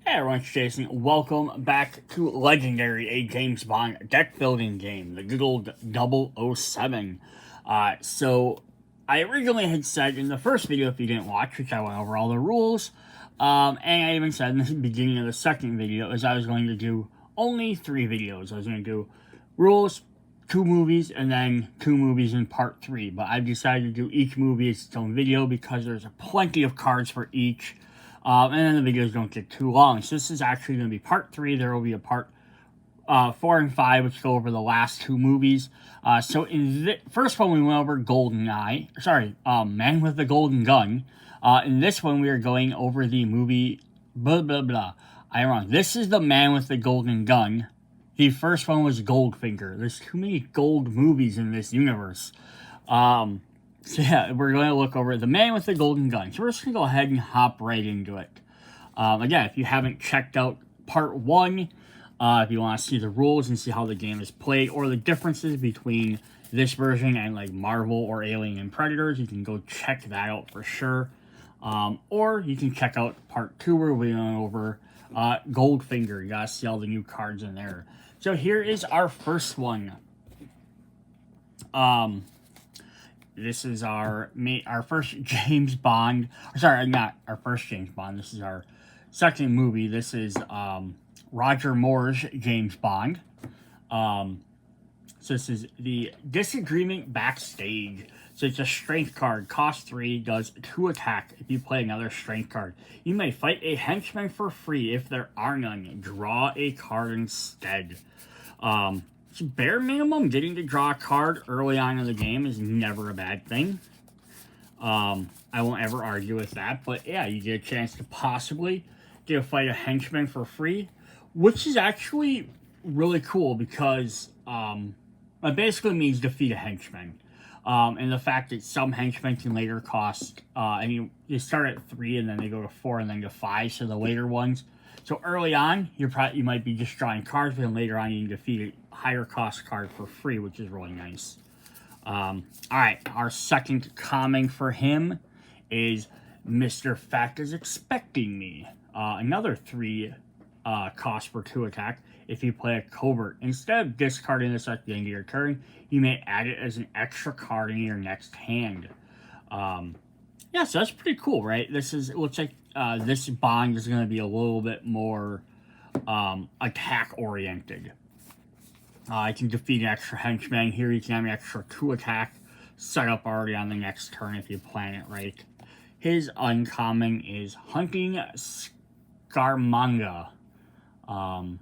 Hey everyone, it's Jason. Welcome back to Legendary, a James Bond deck building game, the good old 007. So, I originally had said in the first video, if you didn't watch, which I went over all the rules, and I even said in the beginning of the second video, is I was going to do only 3 videos. I was going to do rules, 2 movies, and then 2 movies in part 3. But I've decided to do each movie as its own video because there's plenty of cards for each. And then the videos don't get too long. So this is actually going to be part 3. There will be a part 4 and 5, which go over the last 2 movies. So in the first one, we went over GoldenEye. Sorry, Man with the Golden Gun. In this one, we are going over the movie blah, blah, blah. I'm wrong. This is the Man with the Golden Gun. The first one was Goldfinger. There's too many gold movies in this universe. So yeah, we're going to look over The Man with the Golden Gun. So we're just going to go ahead and hop right into it. Again, if you haven't checked out part 1, if you want to see the rules and see how the game is played, or the differences between this version and like Marvel or Alien and Predators, you can go check that out for sure. Or you can check out part 2 where we're going over Goldfinger. You got to see all the new cards in there. So here is our first one. This is our first James Bond. Sorry, not our first James Bond. This is our second movie. This is Roger Moore's James Bond. So this is the Disagreement Backstage. So it's a strength card. Cost 3, does 2 attack if you play another strength card. You may fight a henchman for free if there are none. Draw a card instead. Bare minimum, getting to draw a card early on in the game is never a bad thing. I won't ever argue with that, but yeah, you get a chance to possibly get to fight a henchman for free, which is actually really cool because it basically means defeat a henchman. And the fact that some henchmen can later cost, and you start at 3 and then they go to 4 and then to 5, so the later ones. So early on, you might be just drawing cards, but then later on you can defeat a higher cost card for free, which is really nice. Alright, our second common for him is Mr. Fact is Expecting Me. Another 3 cost for 2 attack if you play a covert. Instead of discarding this at the end of your turn, you may add it as an extra card in your next hand. Yeah, so that's pretty cool, right? It looks like this Bond is going to be a little bit more attack-oriented. I can defeat an extra henchman. Here you can have an extra 2 attack set up already on the next turn if you plan it right. His uncommon is Hunting Scaramanga. So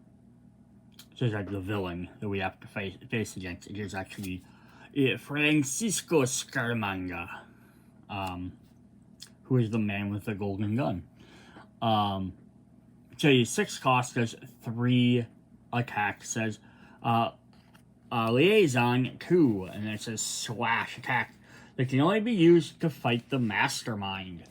it's like the villain that we have to face against. It is actually Francisco Scaramanga. Who is the Man with the Golden Gun. So your 6 cost does 3 attack. Says Liaison 2, and it says slash attack. That can only be used to fight the Mastermind.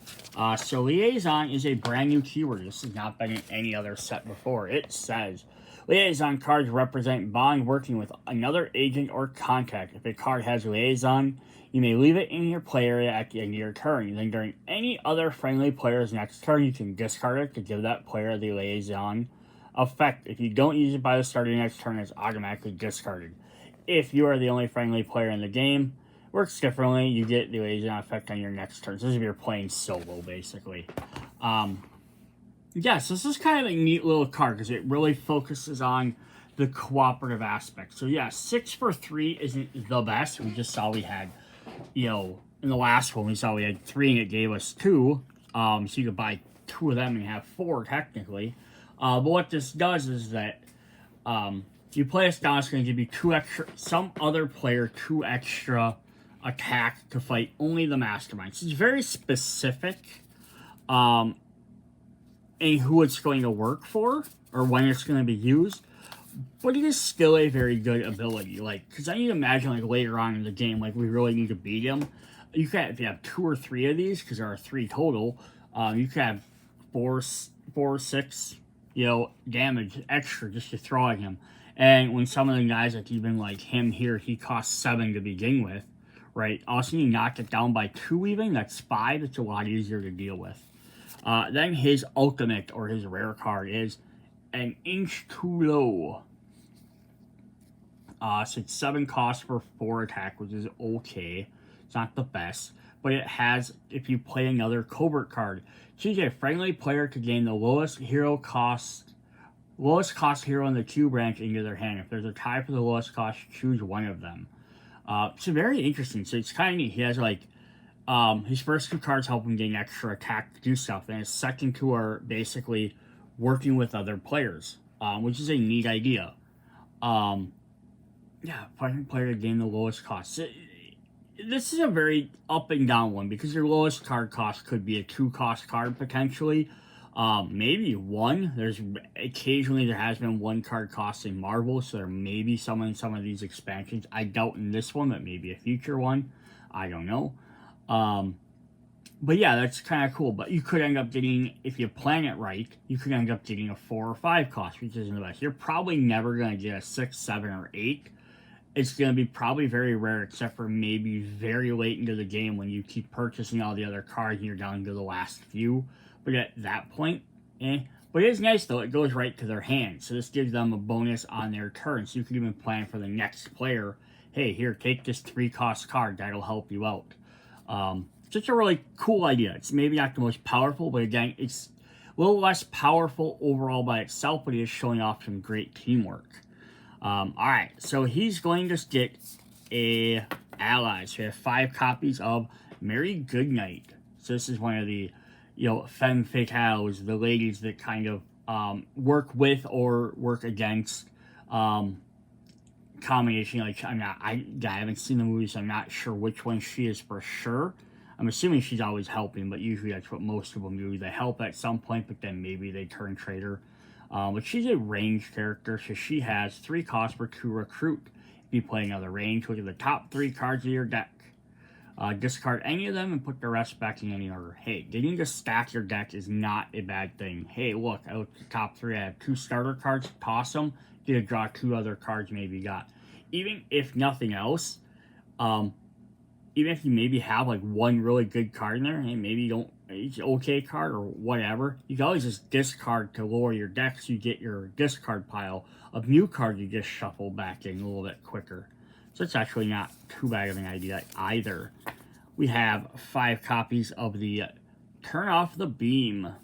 So Liaison is a brand new keyword. This has not been in any other set before. It says Liaison cards represent Bond working with another agent or contact. If a card has Liaison, you may leave it in your play area at the end of your turn. Then during any other friendly player's next turn, you can discard it to give that player the Liaison effect. If you don't use it by the start of your next turn, it's automatically discarded. If you are the only friendly player in the game, it works differently. You get the Liaison effect on your next turn. So this is if you're playing solo, basically. Yes, this is kind of a neat little card because it really focuses on the cooperative aspect. So yeah, 6 for 3 isn't the best. We just saw we had, in the last one we saw we had 3 and it gave us 2. So you could buy 2 of them and have 4 technically. But what this does is that you play this down, it's going to give you 2 extra, some other player 2 extra attack to fight only the Mastermind. So it's very specific. And who it's going to work for, or when it's going to be used, but it is still a very good ability. Like, because I need to imagine, like, later on in the game, like, we really need to beat him. You can, if you have 2 or 3 of these, because there are 3 total, you can have 4, 6, damage extra just to throw at him. And when some of the guys, like, even like him here, he costs 7 to begin with, right? Also, you knock it down by 2 even, that's 5, it's a lot easier to deal with. Then his ultimate, or his rare card, is an Inch Too Low. So it's 7 cost for 4 attack, which is okay. It's not the best. But it has, if you play another Covert card, choose a friendly player to gain the lowest cost hero in the Q branch into their hand. If there's a tie for the lowest cost, choose one of them. So very interesting. So it's kind of neat. He has like, his first 2 cards help him gain extra attack to do stuff, and his second 2 are basically working with other players, which is a neat idea. Yeah, fighting player to gain the lowest cost. So, this is a very up and down one because your lowest card cost could be a 2 cost card potentially. Maybe 1. There's occasionally there has been 1 card cost in Marvel, so there may be some in some of these expansions. I doubt in this one, but maybe a future one. I don't know. But yeah, that's kind of cool. But you could end up getting, if you plan it right, you could end up getting a 4 or 5 cost, which isn't the best. You're probably never going to get a 6, 7, or 8. It's going to be probably very rare, except for maybe very late into the game when you keep purchasing all the other cards and you're down to the last few. But at that point, But it is nice, though. It goes right to their hand. So this gives them a bonus on their turn. So you can even plan for the next player. Hey, here, take this 3-cost card. That'll help you out. Such a really cool idea. It's maybe not the most powerful, but again, it's a little less powerful overall by itself, but it is showing off some great teamwork. Alright, so he's going to get a ally. So we have 5 copies of Mary Goodnight. So this is one of the, femme fatales, the ladies that kind of work with or work against combination. Like, I haven't seen the movie, so I'm not sure which one she is for sure. I'm assuming she's always helping, but usually that's what most of them do. They help at some point, but then maybe they turn traitor. But she's a range character, so she has 3 costs for 2 recruit. If you play another range, look at the top 3 cards of your deck. Discard any of them and put the rest back in any order. Hey, getting to stack your deck is not a bad thing. Hey, look, I looked at the top 3. I have 2 starter cards. Toss them. Get to draw 2 other cards maybe you got. Even if nothing else, even if you maybe have like 1 really good card in there, and maybe you don't, it's an okay card or whatever, you can always just discard to lower your deck so you get your discard pile of new cards you just shuffle back in a little bit quicker. So it's actually not too bad of an idea either. We have 5 copies of the Turn Off the Beam.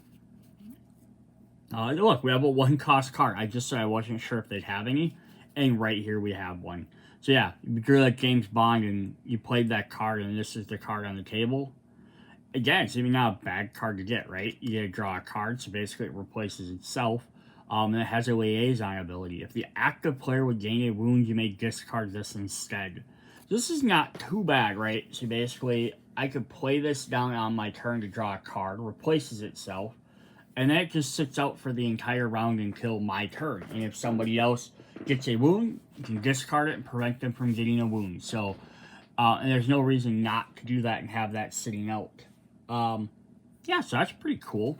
Look, we have a 1-cost card. I just said I wasn't sure if they'd have any, and right here we have one. So yeah, if you're like James Bond and you played that card and this is the card on the table, again, it's even not a bad card to get, right? You get to draw a card, so basically it replaces itself. And it has a liaison ability. If the active player would gain a wound, you may discard this instead. This is not too bad, right? So basically, I could play this down on my turn to draw a card, replaces itself, and then it just sits out for the entire round until my turn. And if somebody else gets a wound, you can discard it and prevent them from getting a wound. So, and there's no reason not to do that and have that sitting out. Yeah, so that's pretty cool.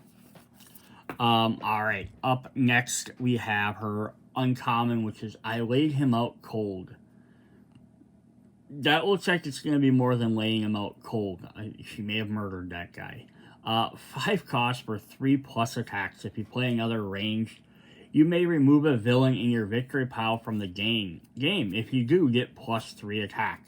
Alright, up next we have her uncommon, which is I Laid Him Out Cold. That looks like it's going to be more than laying him out cold. She may have murdered that guy. 5 costs for 3+ attacks. If you play another range, you may remove a villain in your victory pile from the game. If you do, get +3 attack.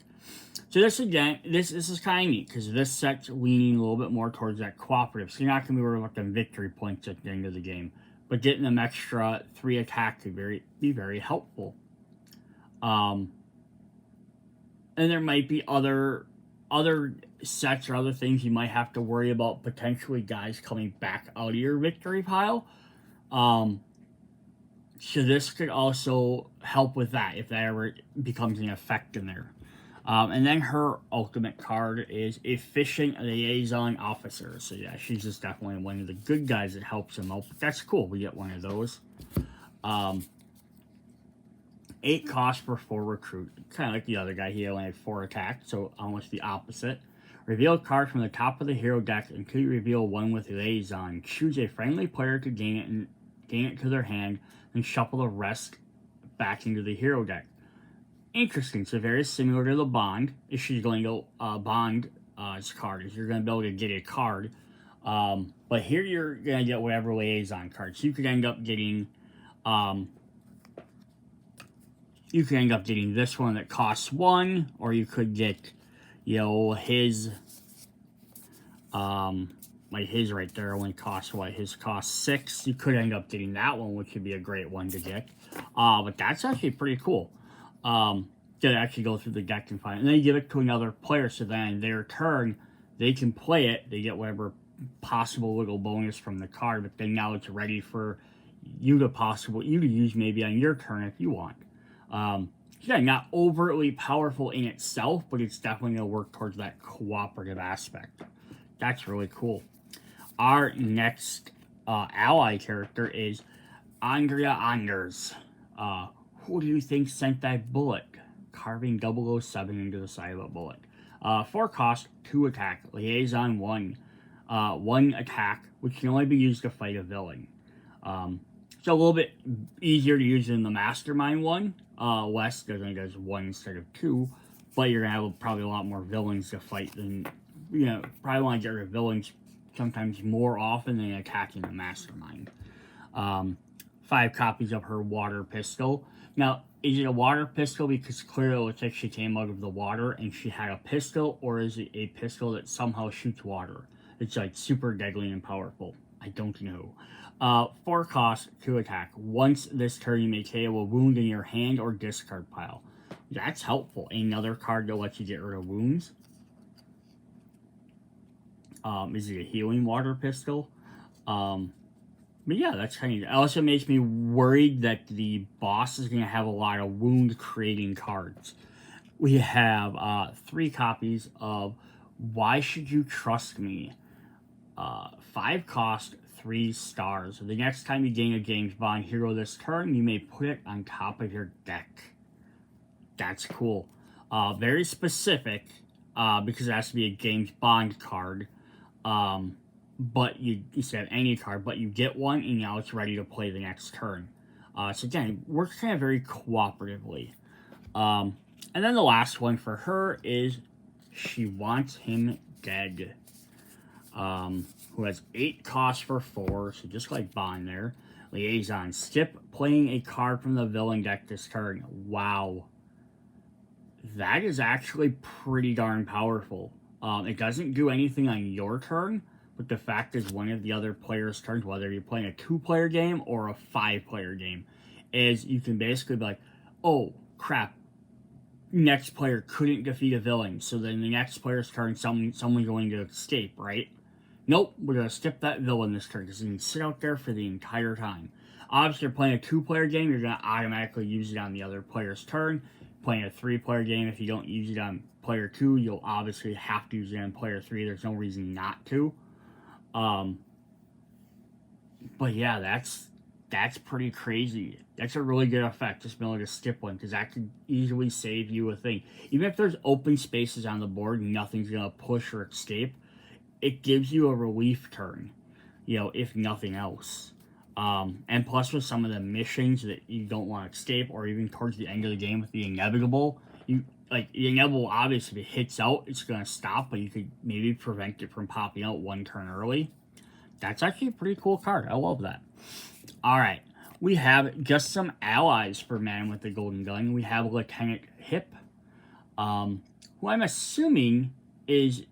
So this again, this is kind of neat because this set's leaning a little bit more towards that cooperative. So you're not going to be worried about the victory points at the end of the game, but getting them extra 3 attack could be very helpful. And there might be other sets or other things you might have to worry about, potentially guys coming back out of your victory pile. So this could also help with that if that ever becomes an effect in there. And then her ultimate card is Efficient Liaison Officer. So yeah, she's just definitely one of the good guys that helps him out. But that's cool. We get one of those. 8 costs for 4 recruit. Kind of like the other guy. He only had 4 attack, so almost the opposite. Reveal a card from the top of the hero deck until you reveal one with Liaison. Choose a friendly player to gain it to their hand, and shuffle the rest back into the hero deck. Interesting. So very similar to the Bond. If she's going to Bond card, is you're going to be able to get a card But here you're going to get whatever liaison cards. You could end up getting um, this one that costs 1, or you could get, his like his right there only costs what? His costs 6. You could end up getting that one, which would be a great one to get. But that's actually pretty cool. To actually go through the deck and find it. And then you give it to another player, so then their turn, they can play it. They get whatever possible little bonus from the card, but then now it's ready for you to use maybe on your turn if you want. Yeah, not overtly powerful in itself, but it's definitely going to work towards that cooperative aspect. That's really cool. Our next ally character is Andrea Anders. Who do you think sent that bullet? Carving 007 into the side of a bullet. 4 cost, 2 attack, liaison 1. 1 attack, which can only be used to fight a villain. It's a little bit easier to use than the Mastermind one. Less, because it does 1 instead of 2. But you're going to have probably a lot more villains to fight than, probably want to get rid of villains sometimes more often than attacking the Mastermind. 5 copies of her water pistol. Now, is it a water pistol because clearly it looks like she came out of the water and she had a pistol, or is it a pistol that somehow shoots water? It's like super deadly and powerful. I don't know. 4 cost, 2 attack. Once this turn, you may KO a wound in your hand or discard pile. That's helpful. Another card that lets you get rid of wounds. Is it a healing water pistol? But yeah, that's kind of... It also makes me worried that the boss is going to have a lot of wound-creating cards. We have 3 copies of Why Should You Trust Me? 5 cost, 3 stars. The next time you gain a James Bond hero this turn, you may put it on top of your deck. That's cool. Very specific, because it has to be a James Bond card. But you said any card, but you get one, and now it's ready to play the next turn. So again, it works kind of very cooperatively. And then the last one for her is She Wants Him Dead. Who has 8 costs for 4, so just like Bond there. Liaison, skip playing a card from the villain deck this turn. Wow. That is actually pretty darn powerful. It doesn't do anything on your turn, but the fact is one of the other players' turns, whether you're playing a 2-player game or a 5-player game, is you can basically be like, oh, crap, next player couldn't defeat a villain, so then the next player's turn, someone's going to escape, right? Nope, we're going to skip that villain this turn, because you can sit out there for the entire time. Obviously, if you're playing a 2-player game, you're going to automatically use it on the other player's turn. Playing a 3-player game, if you don't use it on player 2, you'll obviously have to use it on player 3. There's no reason not to. But yeah, that's pretty crazy. That's a really good effect, just being able to skip one, because that could easily save you a thing. Even if there's open spaces on the board, nothing's going to push or escape, it gives you a relief turn, if nothing else. And plus with some of the missions that you don't want to escape, or even towards the end of the game with the inevitable, the inevitable, obviously, if it hits out, it's going to stop, but you could maybe prevent it from popping out 1 turn early. That's actually a pretty cool card. I love that. Alright, we have just some allies for Man with the Golden Gun. We have Lieutenant Hip, who I'm assuming is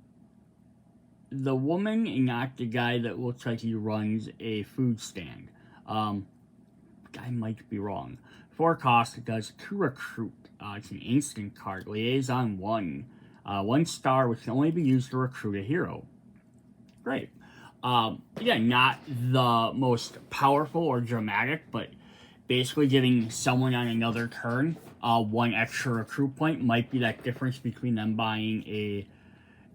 the woman and not the guy that looks like he runs a food stand. I might be wrong. 4 cost, it does 2 recruit. It's an instant card. Liaison 1. 1 star, which can only be used to recruit a hero. Great. Again, not the most powerful or dramatic, but basically giving someone on another turn 1 extra recruit point might be that difference between them buying a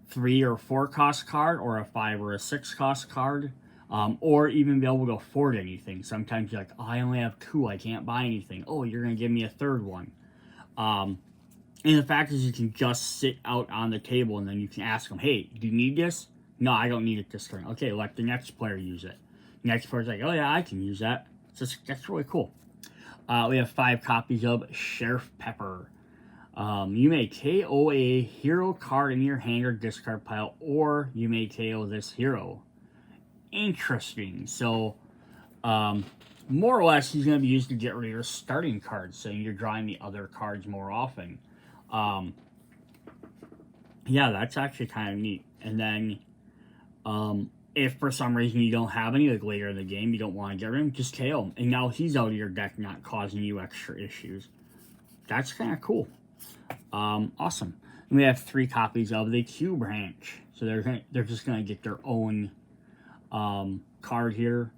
3 or 4 cost card or a 5 or a 6 cost card. Or even be able to afford anything. Sometimes you're like, oh, I only have 2, I can't buy anything. Oh, you're going to give me a 3rd one. And the fact is you can just sit out on the table and then you can ask them, hey, do you need this? No, I don't need it this turn. Okay, let the next player use it. Next player's like, oh yeah, I can use that. So that's really cool. We have 5 copies of Sheriff Pepper. You may KO a hero card in your hand or discard pile, or you may KO this hero. interesting. So, more or less, he's going to be used to get rid of your starting cards, so you're drawing the other cards more often. Yeah, that's actually kind of neat. And then, if for some reason you don't have any, like later in the game, you don't want to get rid of him, just KO him. And now he's out of your deck, not causing you extra issues. That's kind of cool. Awesome. And we have 3 copies of the Q branch. So they're just going to get their own card here.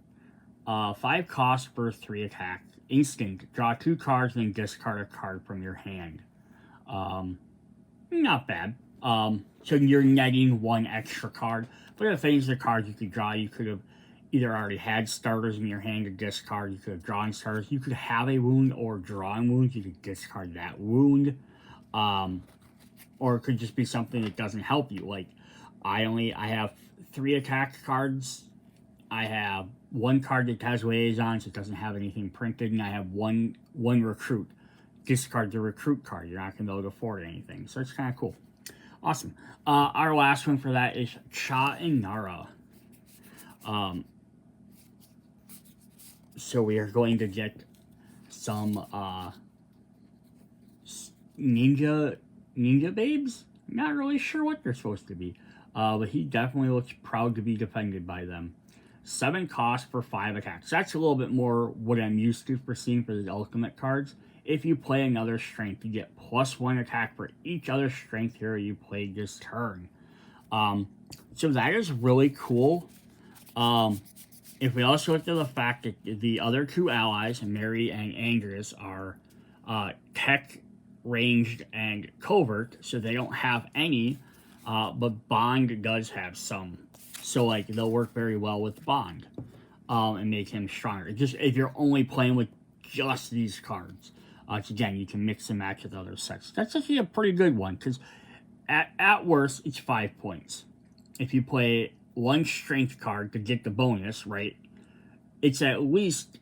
5 cost for 3 attack. Instinct. Draw 2 cards and then discard a card from your hand. Not bad. So you're netting 1 extra card. But the things, the cards you could draw, you could have either already had starters in your hand to discard. You could have drawn starters. You could have a wound or drawing wounds. You could discard that wound. Or it could just be something that doesn't help you. Like, I have 3 attack cards. I have 1 card that has liaison, so it doesn't have anything printed, and I have one recruit. Discard the recruit card. You're not going to be able to afford anything. So it's kind of cool. Awesome. Our last one for that is Cha and Nara. So we are going to get some ninja babes. Not really sure what they're supposed to be. But he definitely looks proud to be defended by them. 7 cost for 5 attacks. That's a little bit more what I'm used to for seeing for the ultimate cards. If you play another strength, you get +1 attack for each other strength hero you played this turn. So that is really cool. If we also look at the fact that the other 2 allies, Mary and Andres, are tech, ranged, and covert, so they don't have any, but Bond does have some. So, like, they'll work very well with Bond and make him stronger. Just if you're only playing with just these cards. Again, you can mix and match with other sets. That's actually a pretty good one, because at worst, it's 5 points. If you play 1 strength card to get the bonus, right, it's at least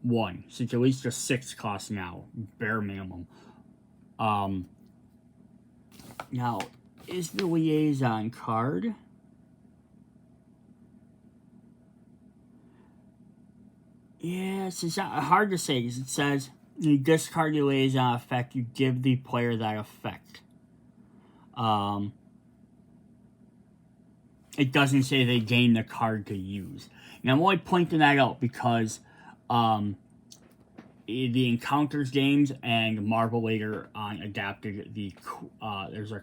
1. So it's at least a 6 cost now, bare minimum. Now, is the liaison card... Yes, it's not hard to say, because it says... You discard your liaison effect, you give the player that effect. It doesn't say they gain the card to use. Now, I'm only pointing that out because the Encounters games and Marvel later on adapted there's a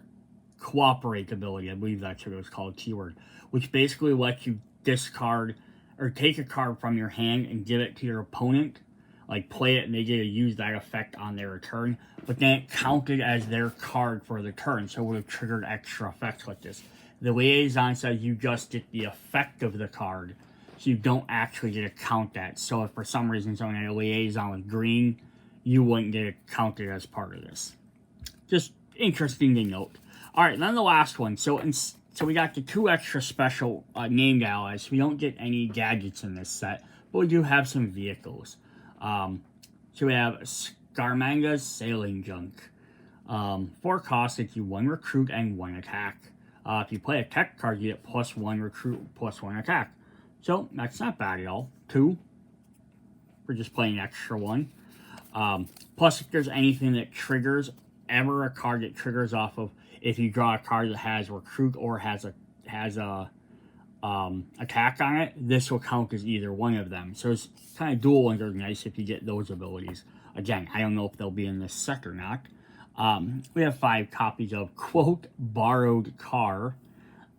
Cooperate ability, I believe that's what it was called, keyword, which basically lets you discard or take a card from your hand and give it to your opponent. Like, play it and they get to use that effect on their turn, but then it counted as their card for the turn, so it would have triggered extra effects like this. The liaison says you just get the effect of the card, so you don't actually get to count that. So if for some reason someone had a liaison with green, you wouldn't get it counted as part of this. Just interesting to note. Alright, then the last one. So we got the 2 extra special named allies. We don't get any gadgets in this set, but we do have some vehicles. So we have Scaramanga Sailing Junk. 4 costs, gives you 1 recruit and 1 attack. If you play a tech card, you get +1 recruit, +1 attack. So that's not bad at all. 2 for just playing extra 1. Plus, if there's anything that triggers, ever a card that triggers off of, if you draw a card that has recruit or has a attack on it, this will count as either one of them. So it's kind of dual ones are nice if you get those abilities. Again, I don't know if they'll be in this set or not. We have 5 copies of Quote Borrowed Car.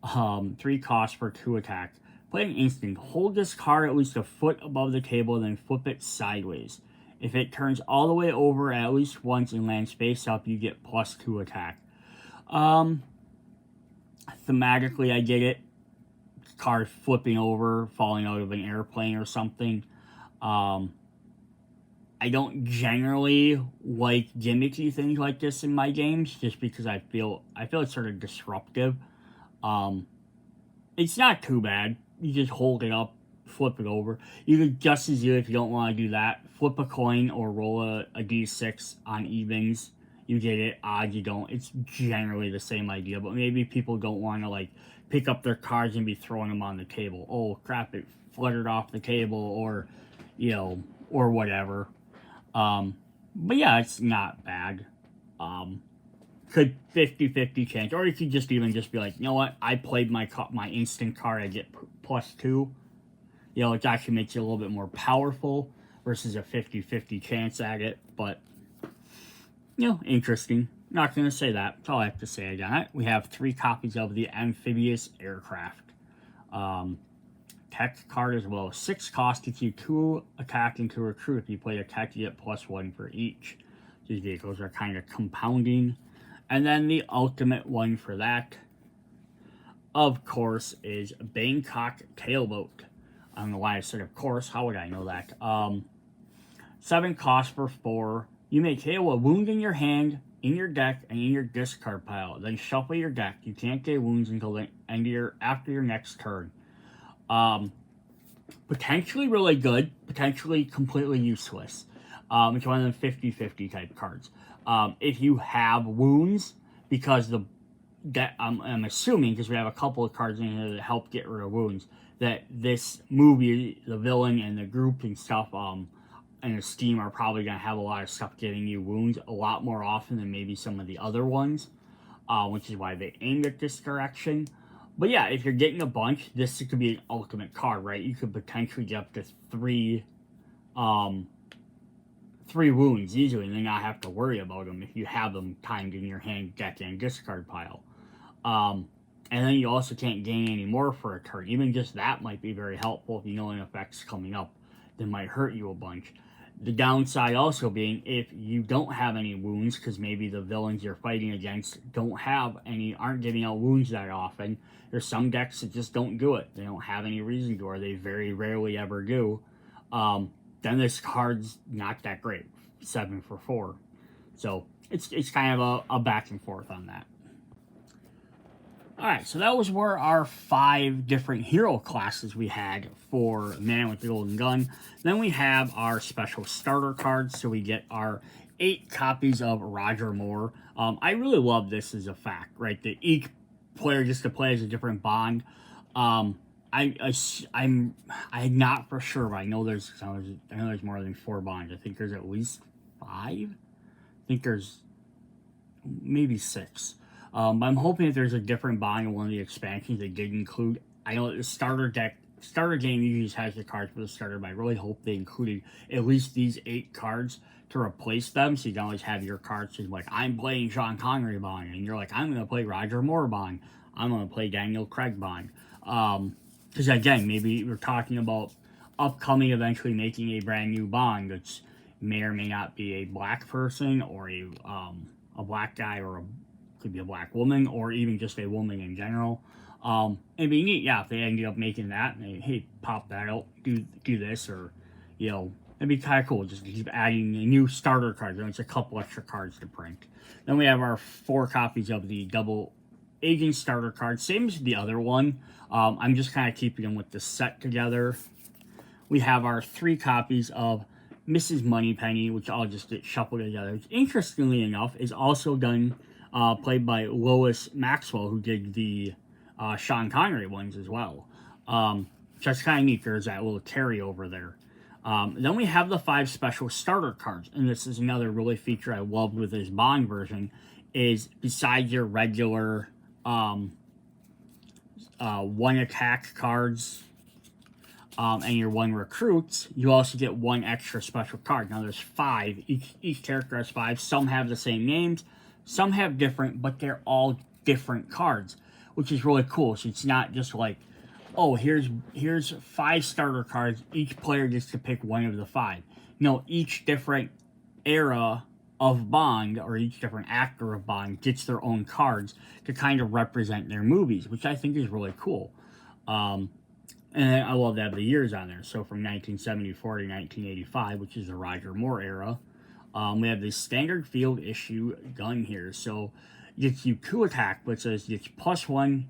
3 costs for 2 attack. Play an instant. Hold this card at least a foot above the table, then flip it sideways. If it turns all the way over at least once and lands face up, you get +2 attack. Thematically, I get it. Card flipping over, falling out of an airplane or something. I don't generally like gimmicky things like this in my games, just because I feel it's sort of disruptive. It's not too bad. You just hold it up, flip it over. You could just as do, if you don't want to do that, flip a coin or roll a d6 on evens. you get it. Odd, you don't. It's generally the same idea, but maybe people don't want to like pick up their cards and be throwing them on the table. Oh crap! It fluttered off the table, or you know, or whatever. But yeah, it's not bad. Could 50-50 chance, or you could just even just be like, you know what? I played my instant card. I get +2. You know, it actually makes it a little bit more powerful versus a 50-50 chance at it. But you know, interesting. Not going to say that. That's all I have to say on it. We have 3 copies of the amphibious aircraft. Tech card as well. 6 cost to keep 2 attack and 2 recruit. If you play a tech, you get +1 for each. These vehicles are kind of compounding. And then the ultimate one for that, of course, is Bangkok Tailboat. I don't know why I said of course. How would I know that? 7 cost for 4. You may KO a wound in your hand, in your deck, and in your discard pile. Then shuffle your deck. You can't get wounds until the end of after your next turn. Potentially really good. Potentially completely useless. It's one of them 50-50 type cards. If you have wounds, because I'm assuming, because we have a couple of cards in here that help get rid of wounds, that this movie, the villain and the group and stuff, and the Steam are probably going to have a lot of stuff giving you wounds a lot more often than maybe some of the other ones, which is why they aimed at this direction. But yeah, if you're getting a bunch, this could be an ultimate card, right? You could potentially get up to 3 wounds easily and then not have to worry about them if you have them timed in your hand, deck, and discard pile. And then you also can't gain any more for a turn. Even just that might be very helpful if you know an effect's coming up that might hurt you a bunch. The downside also being if you don't have any wounds, because maybe the villains you're fighting against aren't giving out wounds that often. There's some decks that just don't do it. They don't have any reason to, or they very rarely ever do. Then this card's not that great. 7 for 4. So it's kind of a back and forth on that. Alright, so that was where our 5 different hero classes we had for Man with the Golden Gun. Then we have our special starter cards, so we get our 8 copies of Roger Moore. I really love this as a fact, right? That each player gets to play as a different Bond. I'm not for sure, but I know there's more than 4 Bonds. I think there's at least 5. I think there's maybe 6. But I'm hoping that there's a different Bond in one of the expansions they did include. I know the starter game usually just has the cards for the starter, but I really hope they included at least these 8 cards to replace them, so you can always have your cards like, I'm playing Sean Connery Bond, and you're like, I'm going to play Roger Moore Bond, I'm going to play Daniel Craig Bond. Because again, maybe we're talking about upcoming, eventually making a brand new Bond that may or may not be a black person, or a black guy, or could be a black woman, or even just a woman in general. It'd be neat, yeah, if they ended up making that, and they, hey, pop that out, do this, or, you know, it'd be kind of cool, just to keep adding new starter cards, and it's a couple extra cards to print. Then we have our 4 copies of the double agent starter card, same as the other one. I'm just kind of keeping them with the set together. We have our 3 copies of Mrs. Moneypenny, which I'll just get shuffled together, which, interestingly enough, is also done, played by Lois Maxwell, who did the Sean Connery ones as well. Just kind of neat. There's that little carryover there. Then we have the 5 special starter cards, and this is another really feature I loved with this Bond version, is besides your regular 1 attack cards and your 1 recruits, you also get 1 extra special card. Now there's 5. Each character has 5. Some have the same names, some have different, but they're all different cards, which is really cool. So it's not just like, oh, here's 5 starter cards. Each player gets to pick 1 of the 5. No, each different era of Bond, or each different actor of Bond, gets their own cards to kind of represent their movies, which I think is really cool. And I love that the years on there. So from 1974 to 1985, which is the Roger Moore era, we have the standard field issue gun here. So it gets you 2 attack, but it says it's +1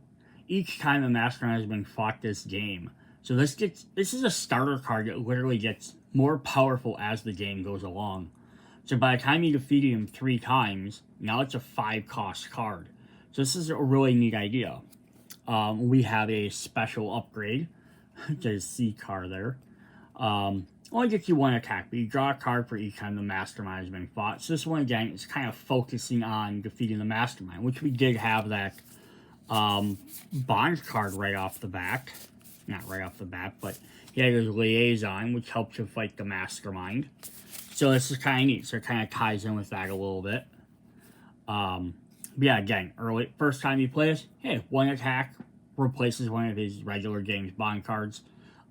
each time a master has been fought this game. So this is a starter card that literally gets more powerful as the game goes along. So by the time you defeated him 3 times, now it's a 5-cost card. So this is a really neat idea. We have a special upgrade. There's C card there. Only gets you 1 attack, but you draw a card for each time the Mastermind has been fought. So this one, again, is kind of focusing on defeating the Mastermind, which we did have that Bond card right off the bat. Not right off the bat, but he had his Liaison, which helps you fight the Mastermind. So this is kind of neat. So it kind of ties in with that a little bit. But yeah, again, first time you play this, hey, 1 attack replaces one of his regular James Bond cards.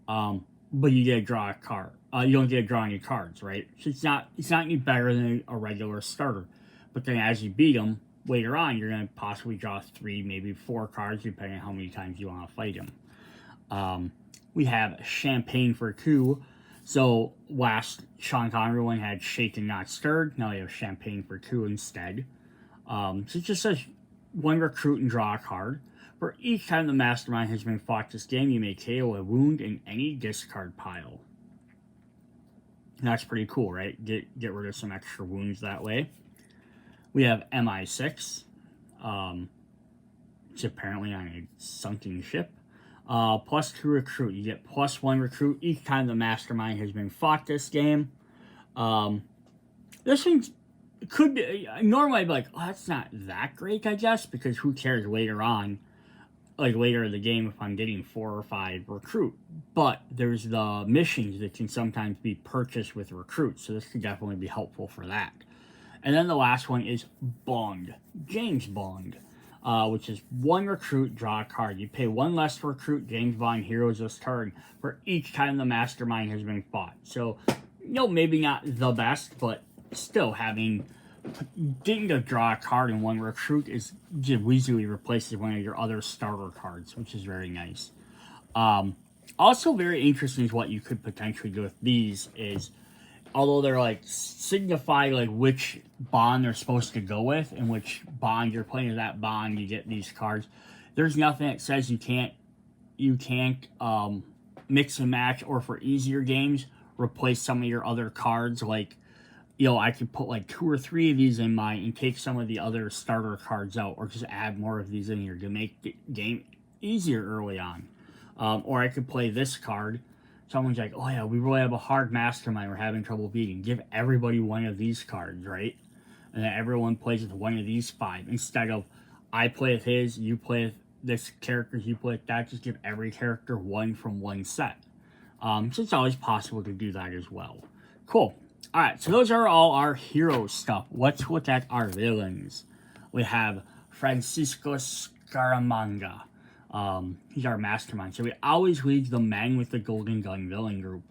But you get to draw a card. You don't get to draw any cards, right? So it's not any better than a regular starter. But then as you beat him, later on, you're going to possibly draw 3, maybe 4 cards, depending on how many times you want to fight him. We have Champagne for 2. So last Sean Connery one had Shaken Not Stirred. Now we have Champagne for 2 instead. So it just says 1 recruit and draw a card. For each time the Mastermind has been fought this game, you may KO a wound in any discard pile. And that's pretty cool, right? Get rid of some extra wounds that way. We have MI6. It's apparently on a sunken ship. +2 recruit. You get +1 recruit each time the Mastermind has been fought this game. This thing could be... Normally I'd be like, oh, that's not that great, I guess, because who cares later on, like later in the game, if I'm getting 4 or 5 recruit. But there's the missions that can sometimes be purchased with recruits, so this could definitely be helpful for that. And then the last one is Bond. James Bond. Which is 1 recruit, draw a card. You pay 1 less to recruit James Bond heroes this turn for each time the Mastermind has been fought. So, maybe not the best, but still getting to draw a card in 1 recruit is just easily replaces one of your other starter cards, which is very nice. Also very interesting is what you could potentially do with these is, although they're like signify like which Bond they're supposed to go with and which Bond you're playing with that Bond, you get these cards. There's nothing that says you can't mix and match, or for easier games, replace some of your other cards. Like, I could put like 2 or 3 of these in mine and take some of the other starter cards out, or just add more of these in here to make the game easier early on. Or I could play this card. Someone's like, oh yeah, we really have a hard Mastermind we're having trouble beating. Give everybody 1 of these cards, right? And then everyone plays with 1 of these 5. Instead of, I play with his, you play with this character, you play with that. Just give every character 1 from 1 set. So it's always possible to do that as well. Cool. Alright, so those are all our hero stuff. Let's look at our villains. We have Francisco Scaramanga. He's our Mastermind. So he always leads the Men with the Golden Gun villain group.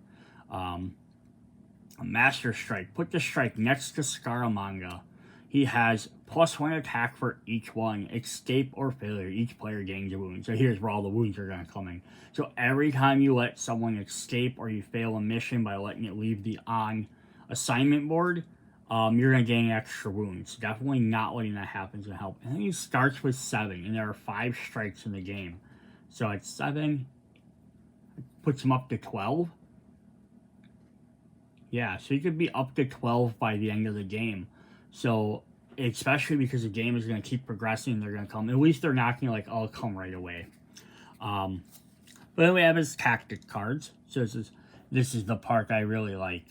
Master Strike. Put the strike next to Scaramanga. He has +1 attack for each one. Escape or failure. Each player gains a wound. So here's where all the wounds are going to come in. So every time you let someone escape or you fail a mission by letting it leave the on assignment board, you're going to gain extra wounds. Definitely not letting that happen is going to help. And then he starts with 7, and there are 5 strikes in the game. So at 7, puts him up to 12. Yeah, so you could be up to 12 by the end of the game. So, especially because the game is going to keep progressing, they're going to come. At least they're not going to, like, all come right away. But then we have his tactic cards. So this is the part I really like.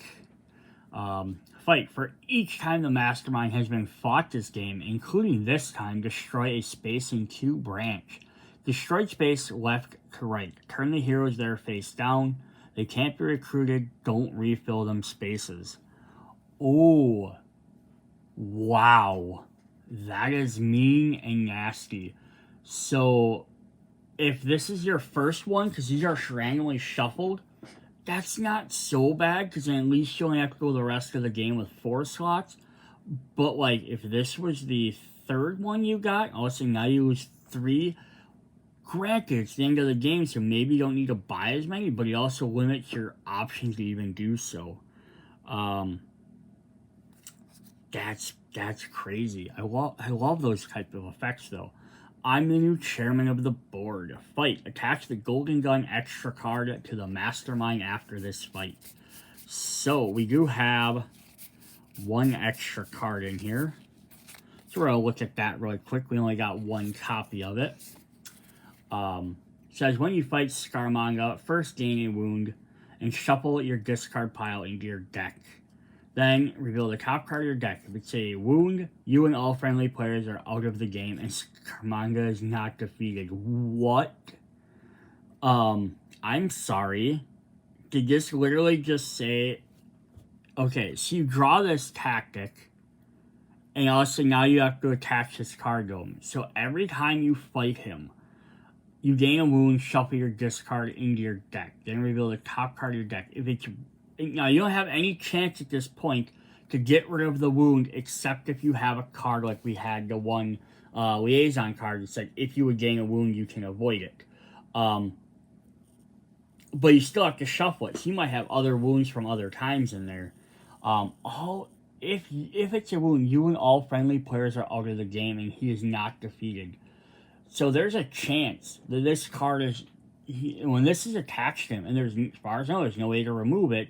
Fight. For each time the Mastermind has been fought this game, including this time, destroy a space in Q branch. Destroy space left to right. Turn the heroes there face down. They can't be recruited. Don't refill them spaces. Oh. Wow. That is mean and nasty. So, if this is your first one, because these are randomly shuffled, that's not so bad, because then at least you only have to go the rest of the game with 4 slots. But, like, if this was the 3rd one you got, also now you lose 3. Granted, it's the end of the game, so maybe you don't need to buy as many, but it also limits your options to even do so. That's crazy. I love those type of effects, though. I'm the new chairman of the board. Fight. Attach the Golden Gun extra card to the Mastermind after this fight. So, we do have one extra card in here. So we're going to look at that really quick. We only got one copy of it. Says, when you fight Scaramanga, first gain a wound and shuffle your discard pile into your deck. Then reveal the top card of your deck. If it's a wound, you and all friendly players are out of the game and Scaramanga is not defeated. What? I'm sorry. Did this literally just say... Okay, so you draw this tactic, and also now you have to attach this card to him. So every time you fight him, you gain a wound, shuffle your discard into your deck. Then reveal the top card of your deck. If it's... Now, you don't have any chance at this point to get rid of the wound, except if you have a card like we had, the one liaison card that said, if you would gain a wound, you can avoid it. But you still have to shuffle it. So you might have other wounds from other times in there. If it's a wound, you and all friendly players are out of the game and he is not defeated. So there's a chance that this card is... when this is attached to him, and there's, as far as I know, there's no way to remove it,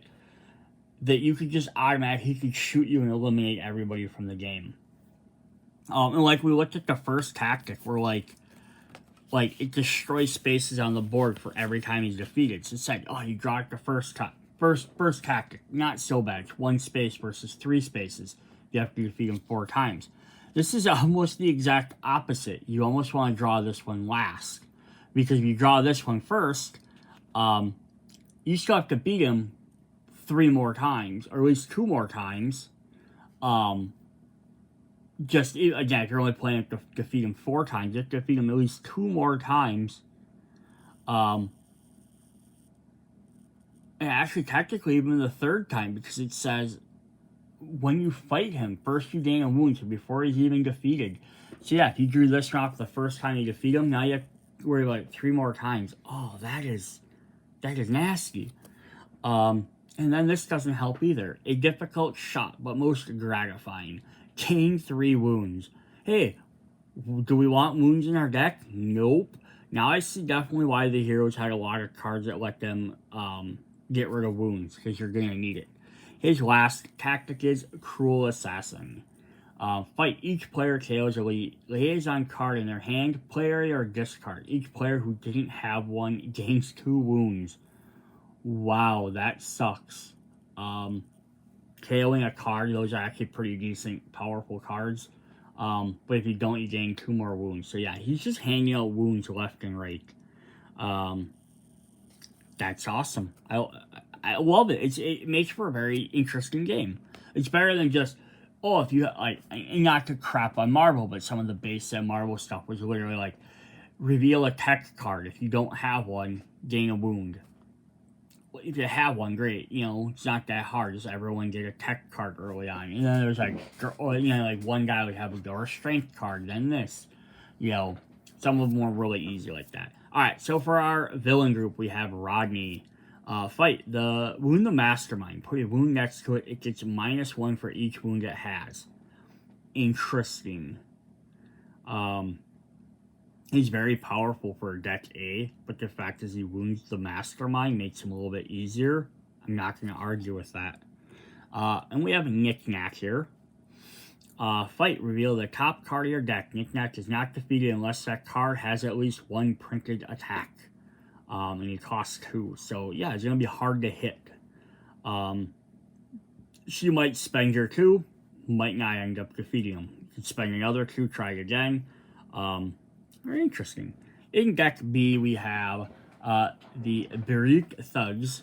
that you could just automatically, he could shoot you and eliminate everybody from the game. And like we looked at the first tactic, where like it destroys spaces on the board for every time he's defeated. So it's like, oh, you draw it the first tactic. Not so bad. It's 1 space versus 3 spaces. You have to defeat him 4 times. This is almost the exact opposite. You almost want to draw this one last. Because if you draw this one first, you still have to beat him 3 more times, or at least 2 more times. Just, again, if you're only playing to defeat him 4 times, you have to defeat him at least 2 more times. And actually, technically, even the 3rd time, because it says, when you fight him, first you gain a wound, so before he's even defeated. So yeah, if you drew this one off the first time you defeat him, now you have to worry about it 3 more times. Oh, that is nasty. And then this doesn't help either. A difficult shot, but most gratifying. Gain 3 wounds. Hey, do we want wounds in our deck? Nope. Now I see definitely why the heroes had a lot of cards that let them get rid of wounds, because you're going to need it. His last tactic is Cruel Assassin. Fight. Each player KOs a liaison card in their hand, play area, or discard. Each player who didn't have one gains 2 wounds. Wow, that sucks. KOing a card, those are actually pretty decent, powerful cards. But if you don't, you gain 2 more wounds. So yeah, he's just handing out wounds left and right. That's awesome. I love it. It makes for a very interesting game. It's better than just, oh, if you, like, not to crap on Marvel, but some of the base set Marvel stuff was literally like, reveal a tech card. If you don't have one, gain a wound. If you have one, great. You know, it's not that hard. Just everyone get a tech card early on. And then there's like, like one guy would have a strength card, then this. You know, some of them were really easy like that. Alright, so for our villain group, we have Rodney. Fight. Wound the Mastermind. Put a wound next to it. It gets -1 for each wound it has. Interesting. He's very powerful for deck A, but the fact is he wounds the Mastermind makes him a little bit easier. I'm not going to argue with that. And we have Knick-Knack here. Fight. Reveal the top card of your deck. Knick-Knack is not defeated unless that card has at least 1 printed attack. And he costs 2. So, yeah, it's going to be hard to hit. She might spend your 2, might not end up defeating him. You can spend another 2, try it again. Very interesting. In deck B, we have the Barik Thugs.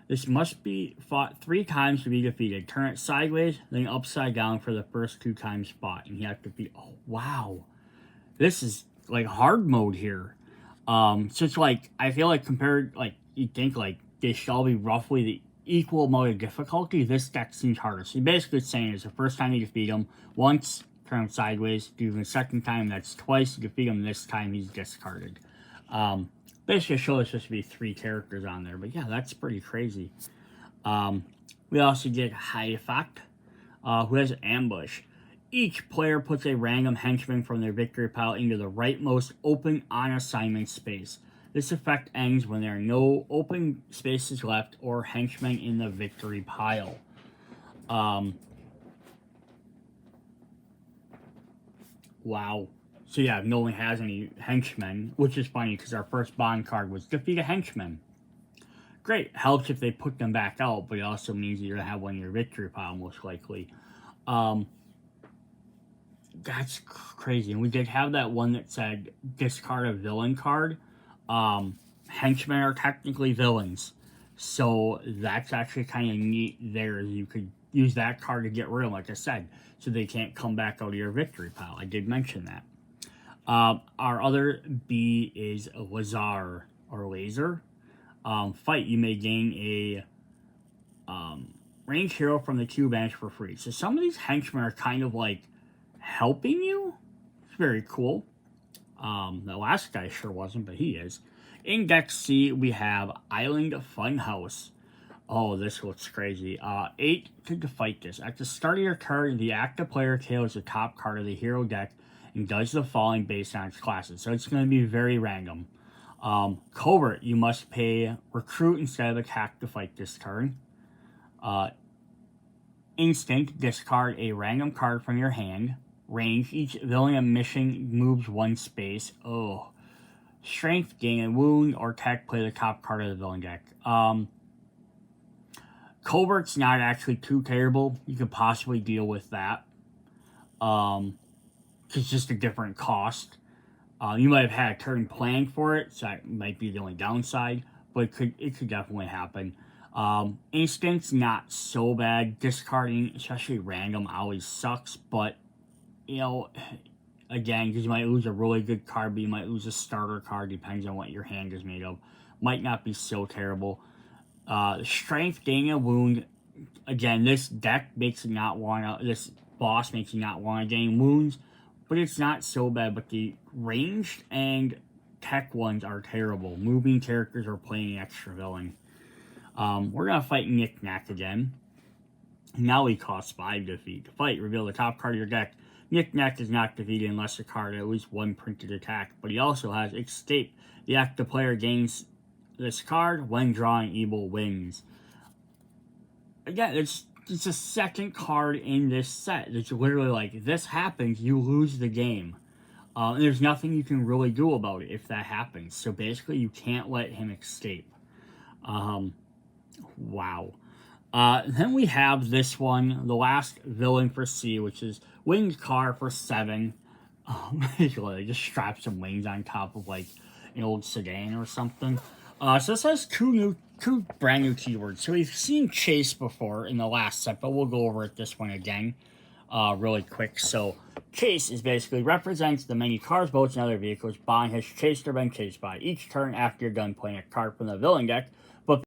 This must be fought 3 times to be defeated. Turn it sideways, then upside down for the first 2 times fought. And you have to be... Oh, wow. This is, like, hard mode here. So it's like, I feel like compared, like, you think, like, they should all be roughly the equal amount of difficulty. This deck seems harder. So basically it's saying is the first time you defeat him, once... turn him sideways. Do the second time, that's twice. You defeat him this time, he's discarded. Basically, show there's supposed to be 3 characters on there, but yeah, that's pretty crazy. We also get Haifat, who has Ambush. Each player puts a random henchman from their victory pile into the rightmost open on assignment space. This effect ends when there are no open spaces left or henchmen in the victory pile. Wow. So yeah, no one has any henchmen, which is funny because our first bond card was defeat a henchman. Great. Helps if they put them back out, but it also means you're going to have one in your victory pile, most likely. Um, that's crazy. And we did have that one that said discard a villain card. Henchmen are technically villains. So that's actually kind of neat there. You could use that card to get rid of them, like I said, so they can't come back out of your victory pile. I did mention that. Our other B is Lazar or Laser. Fight, you may gain a ranged hero from the queue bench for free. So some of these henchmen are kind of like helping you. It's very cool. The last guy sure wasn't, but he is. In deck C, we have Island Funhouse. Oh, this looks crazy. 8 to fight this. At the start of your turn, the active player tails the top card of the hero deck and does the following based on its classes. So it's going to be very random. Covert, you must pay recruit instead of attack to fight this turn. Instinct, discard a random card from your hand. Range, each villain and mission moves 1 space. Oh. Strength, gain a wound, or tech, play the top card of the villain deck. Covert's not actually too terrible. You could possibly deal with that. It's just a different cost. You might have had a turn planned for it, so that might be the only downside, but it could definitely happen. Instinct's not so bad. Discarding, especially random, always sucks, but, you know, again, because you might lose a really good card, but you might lose a starter card, depends on what your hand is made of. Might not be so terrible. Strength, gain a wound. Again, this deck makes you not want to, this boss makes you not want to gain wounds, but it's not so bad. But the ranged and tech ones are terrible. Moving characters or playing extra villain. We're going to fight Nick Nack again. Now he costs 5 to defeat. To fight, reveal the top card of your deck. Nick Nack is not defeated unless the card has at least 1 printed attack, but he also has Escape. The active player gains this card when drawing evil wings. Again, it's a second card in this set. It's literally like, this happens, you lose the game. And there's nothing you can really do about it if that happens. So basically, you can't let him escape. Wow. Then we have this one, the last villain for C, which is Winged Car for 7. Basically, just strap some wings on top of like an old sedan or something. So this has two brand new keywords. So we've seen Chase before in the last set, but we'll go over it this one again really quick. So Chase is basically represents the many cars, boats, and other vehicles Bond has chased or been chased by. Each turn after you're done playing a card from the villain deck, but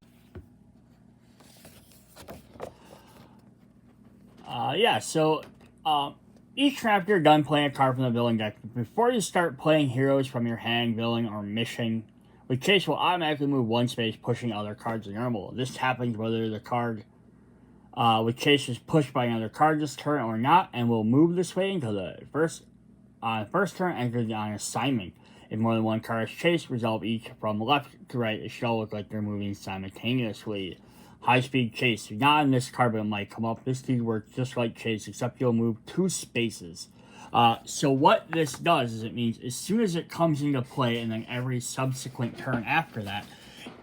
each turn after you're done playing a card from the villain deck, before you start playing heroes from your hand, villain, or mission, with Chase will automatically move 1 space, pushing other cards as normal. This happens whether the card with Chase is pushed by another card this turn or not, and will move this way until the first turn enters on assignment. If more than 1 card is chased, resolve each from left to right. It shall look like they're moving simultaneously. High-speed chase. Not in this card, but it might come up. This key works just like Chase, except you'll move 2 spaces. So what this does is it means as soon as it comes into play, and then every subsequent turn after that,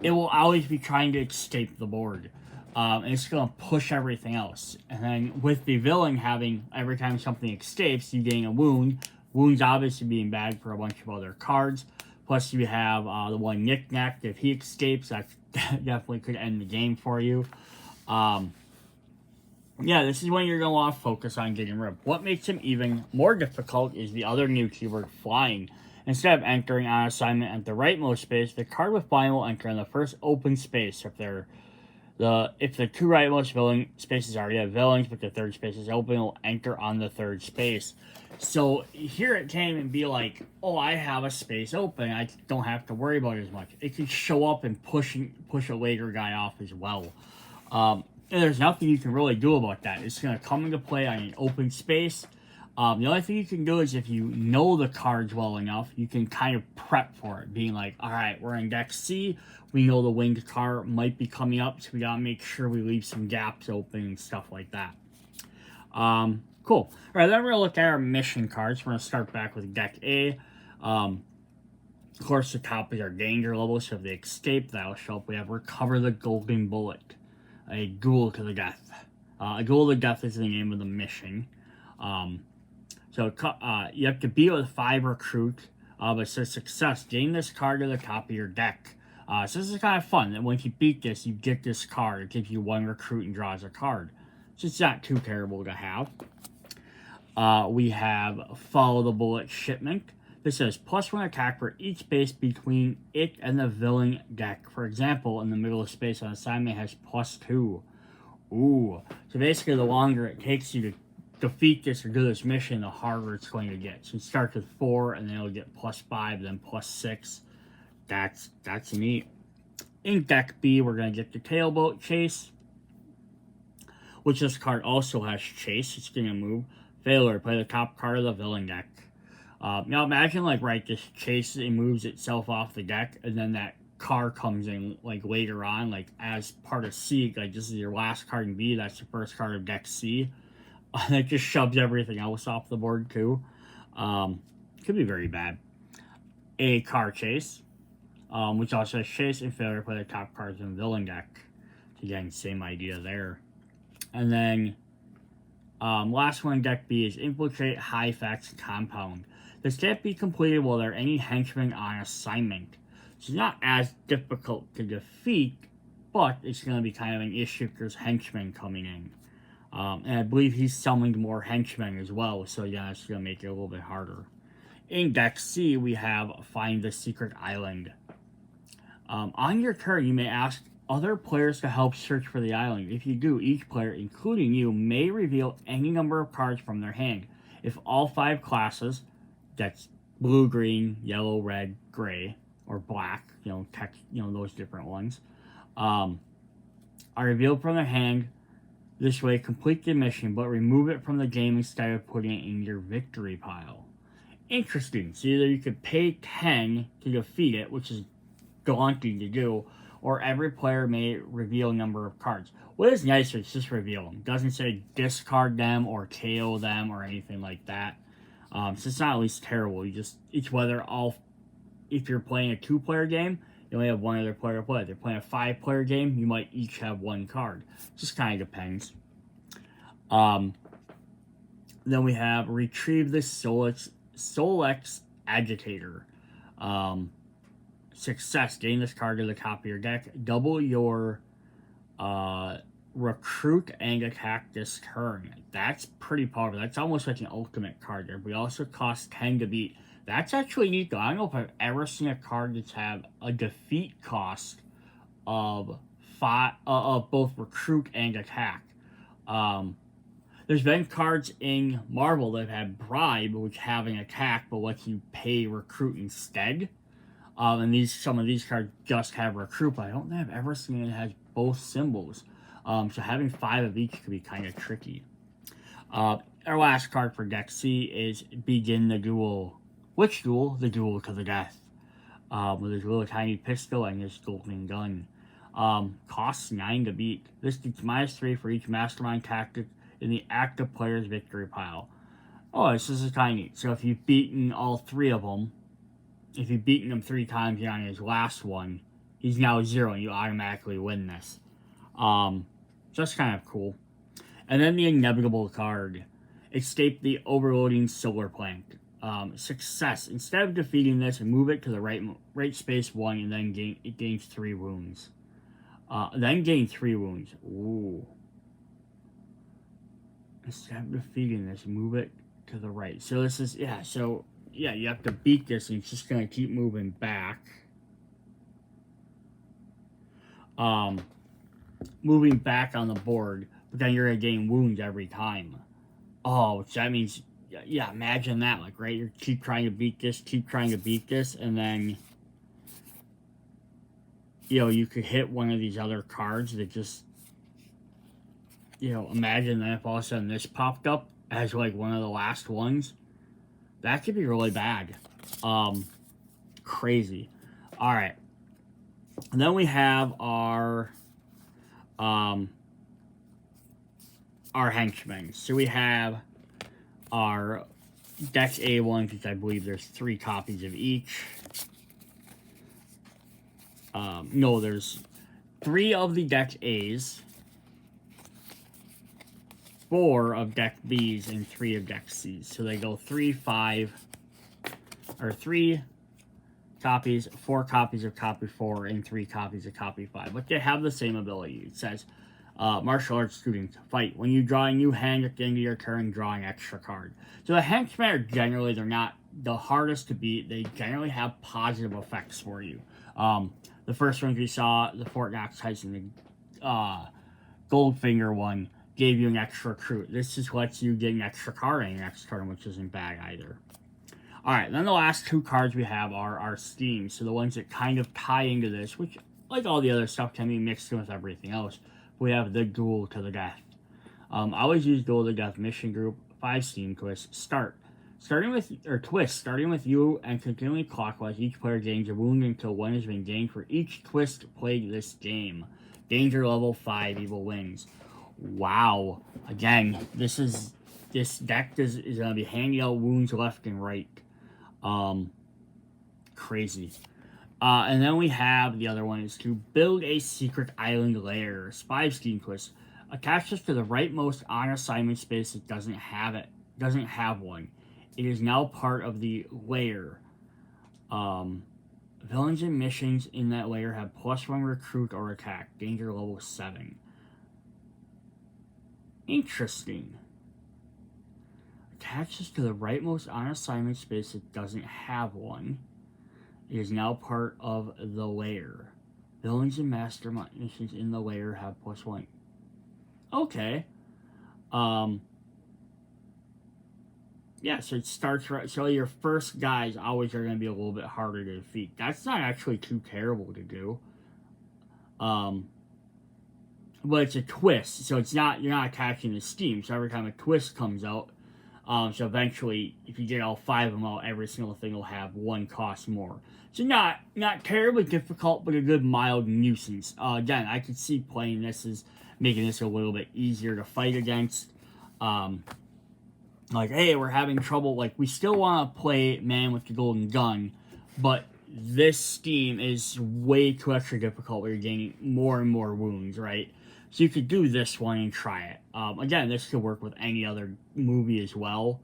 it will always be trying to escape the board. And it's going to push everything else. And then with the villain having, every time something escapes, you gain a wound. Wounds obviously being bad for a bunch of other cards. Plus you have the one Nick Nack. If he escapes, that definitely could end the game for you. Yeah, this is when you're going to want to focus on getting rid of. What makes him even more difficult is the other new keyword, Flying. Instead of entering on assignment at the rightmost space, the card with Flying will enter in the first open space. If the 2 rightmost villain spaces already have villains, but the 3rd space is open, it will enter on the 3rd space. So here it can even be like, oh, I have a space open. I don't have to worry about it as much. It can show up and push a later guy off as well. And there's nothing you can really do about that. It's going to come into play on an open space. The only thing you can do is if you know the cards well enough, you can kind of prep for it. Being like, all right, we're in deck C. We know the winged car might be coming up, so we got to make sure we leave some gaps open and stuff like that. Cool. All right, then we're going to look at our mission cards. We're going to start back with deck A. Of course, the top is our danger level, so if they escape, that'll show up. We have Recover the Golden Bullet, a Ghoul to the Death. A Ghoul to the Death is the name of the mission. So you have to beat with 5 recruit, but it says success. Gain this card to the top of your deck. So this is kind of fun. And once you beat this, you get this card. It gives you 1 recruit and draws a card. So it's not too terrible to have. We have Follow the Bullet Shipment. This says +1 attack for each space between it and the villain deck. For example, in the middle of space on assignment has +2. Ooh. So basically, the longer it takes you to defeat this or do this mission, the harder it's going to get. So it starts with 4, and then it'll get +5, then +6. That's neat. In deck B, we're going to get the Tailboat Chase, which this card also has Chase. It's going to move. Failure, play the top card of the villain deck. Now imagine, like, right, this Chase, it moves itself off the deck, and then that card comes in, like, later on, like, as part of C. Like, this is your last card in B, that's the first card of deck C. And it just shoves everything else off the board, too. Could be very bad. A Car Chase, which also has Chase and Failure, play the top cards in the villain deck. Again, same idea there. And then, last one in deck B is Infiltrate Halifax Compound. This can't be completed while there are any henchmen on assignment. So it's not as difficult to defeat, but it's going to be kind of an issue if there's henchmen coming in. And I believe he's summoned more henchmen as well, so yeah, it's going to make it a little bit harder. In deck C, we have Find the Secret Island. On your turn, you may ask other players to help search for the island. If you do, each player, including you, may reveal any number of cards from their hand. If all 5 classes, that's blue, green, yellow, red, gray, or black, those different ones, are revealed from their hand, this way complete the mission, but remove it from the game instead of putting it in your victory pile. Interesting. So either you could pay 10 to defeat it, which is daunting to do, or every player may reveal a number of cards. What is nicer is just reveal them. It doesn't say discard them or KO them or anything like that. So it's not at least terrible. It's whether if you're playing a 2-player game, you only have 1 other player to play. If you're playing a 5-player game, you might each have 1 card. Just kind of depends. Then we have Retrieve the Solex Agitator. Success. Gain this card to the top of your deck. Double your recruit and attack this turn. That's pretty powerful. That's almost like an ultimate card there. We also cost 10 to beat. That's actually neat though. I don't know if I've ever seen a card that's have a defeat cost of both recruit and attack. There's been cards in Marvel that have had Bribe, which have an attack, but lets you pay recruit instead. And some of these cards just have recruit, but I don't think I've ever seen it has both symbols. So having 5 of each could be kind of tricky. Our last card for deck C is Begin the Duel. Which duel? The Duel to the Death. With his little tiny pistol and his golden gun. Costs 9 to beat. This gets -3 for each mastermind tactic in the active player's victory pile. Oh, this is kind of neat. So if you've beaten all 3 of them, if you've beaten him 3 times on his last one, he's now 0 and you automatically win this. So that's kind of cool. And then the inevitable card. Escape the Overloading Solar Plant. Success. Instead of defeating this, move it to the right space 1 and then it gains 3 wounds. Then gain 3 wounds. Ooh. Instead of defeating this, move it to the right. So this is, you have to beat this and it's just going to keep moving back. Moving back on the board, but then you're going to gain wounds every time. Oh, so that means, yeah, imagine that, like, right? You keep trying to beat this, and then, you could hit one of these other cards that just, imagine that if all of a sudden this popped up as, like, one of the last ones. That could be really bad. Crazy. Alright. And then we have our henchmen. So we have are Dex A1, which I believe there's 3 copies of each. No, there's 3 of the Dex A's, 4 of Dex B's, and 3 of Dex C's. So they go 3, 5, or 3 copies, 4 copies of copy 4, and 3 copies of copy 5. But they have the same ability. It says, martial arts students, fight. When you draw a new hand at the end of your turn, draw an extra card. So the henchmen are generally, they're not the hardest to beat. They generally have positive effects for you. The first ones we saw, the Fort Knox Tyson, the Goldfinger one, gave you an extra recruit. This just lets you get an extra card in your next turn, which isn't bad either. Alright, then the last 2 cards we have are our Steams. So the ones that kind of tie into this, which, like all the other stuff, can be mixed in with everything else. We have the Duel to the Death. I always use Duel to the Death mission group, 5 Steam twists. Starting with you and continuing clockwise, each player gains a wound until one has been gained for each twist played this game. Danger level 5, evil wings. Wow. Again, this deck is going to be handing out wounds left and right. Crazy. And then we have the other one is to build a secret island lair. 5 Steam twists. Attach this to the rightmost on assignment space that doesn't have one. It is now part of the lair. Villains and missions in that lair have +1 recruit or attack. Danger level 7. Interesting. Attach this to the rightmost on assignment space that doesn't have one. It is now part of the lair. Villains and mastermind missions in the lair have +1. Okay. Yeah, so it starts right. So your first guys always are going to be a little bit harder to defeat. That's not actually too terrible to do. But it's a twist, so you're not attaching the Steam. So every time a twist comes out, so eventually, if you get all 5 of them out, every single thing will have 1 cost more. So not terribly difficult, but a good mild nuisance. Again, I could see playing this as making this a little bit easier to fight against. Like, hey, we're having trouble. Like, we still want to play Man with the Golden Gun, but this Steam is way too extra difficult where you're gaining more and more wounds, right? So you could do this one and try it. Again, this could work with any other movie as well.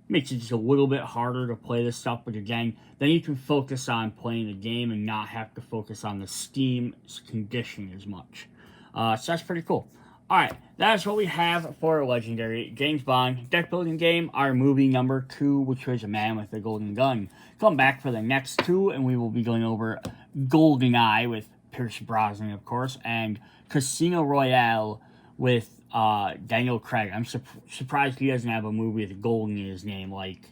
Makes it just a little bit harder to play this stuff, but again, then you can focus on playing the game and not have to focus on the Steam's condition as much. So that's pretty cool. Alright, that's what we have for a Legendary James Bond deck building game. Our movie number 2, which was A Man with the Golden Gun. Come back for the next 2, and we will be going over GoldenEye with Pierce Brosnan, of course, and Casino Royale with Daniel Craig. I'm surprised he doesn't have a movie with Golden in his name, like,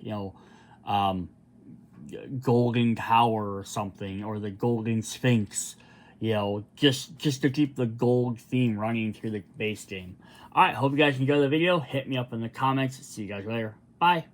Golden Tower or something, or the Golden Sphinx. Just to keep the gold theme running through the base game. Alright, hope you guys enjoyed the video. Hit me up in the comments. See you guys later. Bye.